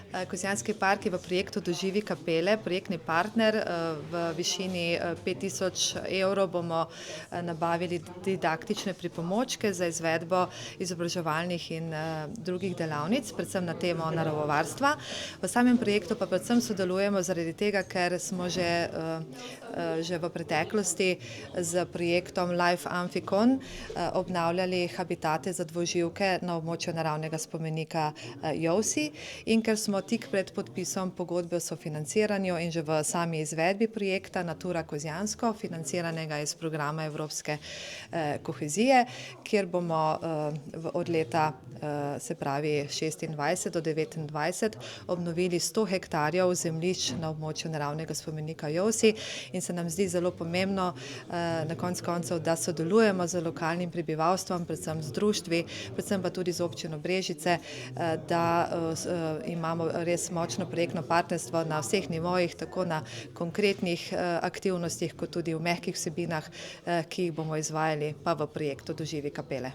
Kozjanski park je v projektu Doživi kapele, projektni partner. V višini 5000 evrov bomo nabavili didaktične pripomočke za izvedbo izobraževalnih in drugih delavnic, predvsem na temo naravovarstva. V samem projektu pa predvsem sodelujemo zaradi tega, ker smo že v preteklosti z projektom Life Amphikom obnavljali habitate za dvoživke na območju naravnega spomenika Jovsi in ker smo tik pred podpisom pogodbe o sofinanciranju in že v sami izvedbi projekta Natura Kozjansko, financiranega iz programa Evropske kohezije, kjer bomo od leta, se pravi 26 do 29, obnovili 100 hektarjev zemljišč na območju naravnega spomenika Jovsi in se nam zdi zelo pomembno na koncu koncev, da sodelujemo z lokalnim prebivalstvom, predvsem z društvi, predvsem pa tudi z občino Brežice, da imamo res močno projektno partnerstvo na vseh nivojih, tako na konkretnih aktivnostih, kot tudi v mehkih vsebinah, ki jih bomo izvajali pa v projektu Doživi kapele.